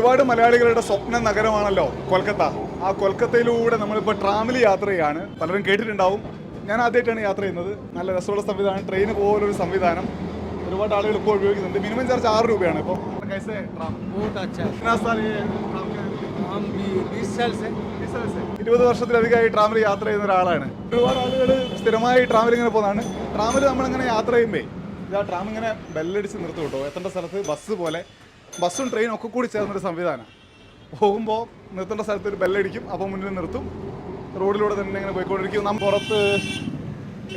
ഒരുപാട് മലയാളികളുടെ സ്വപ്ന നഗരമാണല്ലോ കൊൽക്കത്ത. ആ കൊൽക്കത്തയിലൂടെ നമ്മളിപ്പോൾ ട്രാമിൽ യാത്ര ചെയ്യാണ്. പലരും കേട്ടിട്ടുണ്ടാവും. ഞാൻ ആദ്യമായിട്ടാണ് യാത്ര ചെയ്യുന്നത്. നല്ല രസമുള്ള സംവിധാനം, ട്രെയിന് പോലൊരു സംവിധാനം ഒരുപാട് ആളുകൾ ഇപ്പോൾ ഉപയോഗിക്കുന്നുണ്ട്. മിനിമം ചാർജ് 6 രൂപയാണ്. ഇപ്പോൾ कैसे ट्राम? बहुत अच्छा। कितना साल ये ट्राम के? हम भी 20 साल से 20 വർഷത്തിലധികമായി ട്രാമിൽ യാത്ര ചെയ്യുന്ന ഒരാളാണ്. ഒരുപാട് ആളുകൾ സ്ഥിരമായി ട്രാമിൽ ഇങ്ങനെ പോകുന്നതാണ്. ട്രാമിൽ നമ്മളിങ്ങനെ യാത്ര ചെയ്യുമ്പോൾ ഇതാ ട്രാം ഇങ്ങനെ ബെല്ലടിച്ച് നിർത്തും കേട്ടോ. എത്തേണ്ട സ്ഥലത്ത് ബസ് പോലെ ബസ്സും ട്രെയിനും ഒക്കെ കൂടി ചേർന്നൊരു സംവിധാനം. പോകുമ്പോൾ നിർത്തേണ്ട സ്ഥലത്ത് ഒരു ബെല്ലടിക്കും, അപ്പോൾ മുന്നിൽ നിർത്തും. റോഡിലൂടെ തന്നെ ഇങ്ങനെ പോയിക്കൊണ്ടിരിക്കും. നാം പുറത്ത്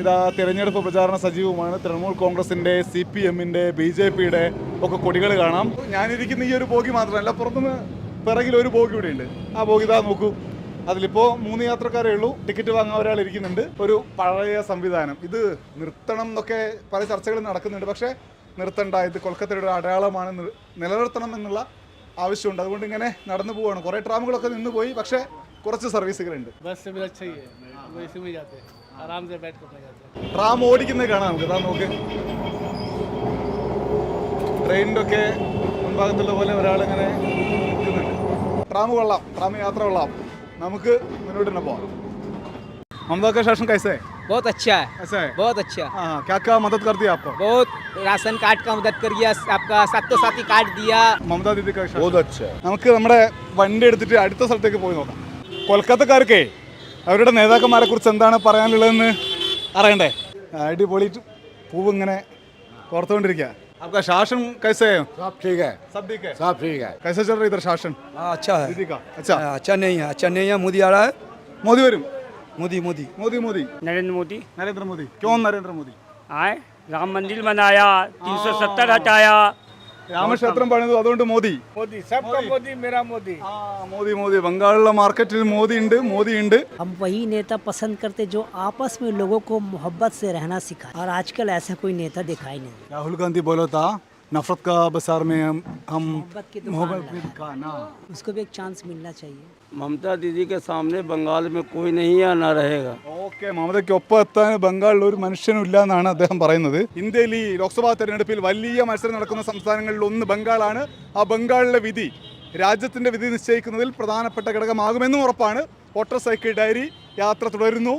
ഇതാ തിരഞ്ഞെടുപ്പ് പ്രചാരണ സജീവമാണ്. തൃണമൂൽ കോൺഗ്രസിൻ്റെ, CPM-ൻ്റെ, BJP-യുടെ ഒക്കെ കൊടികൾ കാണാം. ഞാനിരിക്കുന്ന ഈ ഒരു ബോഗി മാത്രമല്ല, പുറത്തുനിന്ന് പിറകിൽ ഒരു ബോഗി ഇവിടെ ഉണ്ട്. ആ ബോഗി ഇതാ നോക്കൂ. അതിലിപ്പോൾ 3 യാത്രക്കാരേ ഉള്ളൂ. ടിക്കറ്റ് വാങ്ങാൻ ഒരാൾ ഇരിക്കുന്നുണ്ട്. ഒരു പഴയ സംവിധാനം. ഇത് നിർത്തണം എന്നൊക്കെ പല ചർച്ചകൾ നടക്കുന്നുണ്ട്. പക്ഷേ നിർത്തണ്ട, ഇത് കൊൽക്കത്തയുടെ അടയാളമാണ്, നിലനിർത്തണം എന്നുള്ള ആവശ്യമുണ്ട്. അതുകൊണ്ട് ഇങ്ങനെ നടന്നു പോവുകയാണ്. കുറേ ട്രാമുകളൊക്കെ നിന്ന് പോയി, പക്ഷേ കുറച്ച് സർവീസുകളുണ്ട്. ട്രാം ഓടിക്കുന്നത് കാണാം നമുക്ക്. ഇതാ നോക്ക്, ട്രെയിനിൻ്റെ ഒക്കെ മുൻഭാഗത്തുള്ള പോലെ ഒരാളിങ്ങനെ നിൽക്കുന്നുണ്ട്. ട്രാം കൊള്ളാം, ട്രാം യാത്ര കൊള്ളാം. നമുക്ക് മുന്നോട്ട് തന്നെ പോവാം. ममता का शासन कैसे है? बहुत अच्छा है। ऐसा है? बहुत अच्छा। हाँ, क्या क्या मदद कर दिया आपको? बहुत राशन कार्ड का मदद कर दिया, आपका साथी कार्ड दिया। മമതാ ദീദി का शासन बहुत अच्छा है। നമുക്ക് നമ്മുടെ വണ്ടി എടുത്തിട്ട് അടുത്ത സ്ഥലത്തേക്ക് പോയി നോക്കാം. കൊൽക്കത്തക്കാർക്ക് അവരുടെ നേതാക്കന്മാരെ കുറിച്ച് എന്താണ് പറയാനുള്ളതെന്ന് അറിയണ്ടേ? അടിപൊളി പൂവ് ഇങ്ങനെ കോർത്തുകൊണ്ടിരിക്കുക. आपका शासन कैसे है? सब ठीक है, सब ठीक है? सब ठीक है। कैसे चल रहा है इधर शासन अच्छा है। दीदी का? अच्छा, अच्छा नहीं है, अच्छा नहीं है। मोदी आ रहा है। മോദി വരും. मोदी मोदी മോദി മോദി नरेंद्र मोदी നരേന്ദ്ര മോദി. क्यों നരേന്ദ്ര മോദി? आए, राम मंदिर बनाया, 370 हटाया। രാമക്ഷേത്രം പണിതു, അതുകൊണ്ട് മോദി. मोदी सबका मोदी, मेरा मोदी। ആ മോദി മോദി. ബംഗാളിലെ മാർക്കറ്റിൽ മോദി ഉണ്ട്. हम वही नेता पसंद करते जो आपस में लोगों को मोहब्बत से रहना सिखाए, और आजकल ऐसा कोई नेता दिखाई नहीं। राहुल गांधी बोला था नफरत का बसार में हम मोहब्बत की दुकान मोहब्बत लगाए। की दुकान। हाँ, उसको भी एक चांस मिलना चाहिए। ममता दीदी के सामने बंगाल में कोई नहीं आना रहेगा। ഓക്കെ. മമതയ്ക്കൊപ്പം എത്താൻ ബംഗാളിൽ ഒരു മനുഷ്യനും ഇല്ല എന്നാണ് അദ്ദേഹം പറയുന്നത്. ഇന്ത്യയിൽ ഈ ലോക്സഭാ തെരഞ്ഞെടുപ്പിൽ വലിയ മത്സരം നടക്കുന്ന സംസ്ഥാനങ്ങളിൽ ഒന്ന് ബംഗാളാണ്. ആ ബംഗാളിലെ വിധി രാജ്യത്തിൻ്റെ വിധി നിശ്ചയിക്കുന്നതിൽ പ്രധാനപ്പെട്ട ഘടകമാകുമെന്നും ഉറപ്പാണ്. വോട്ടർ സൈക്കിൾ ഡയറി യാത്ര തുടരുന്നു.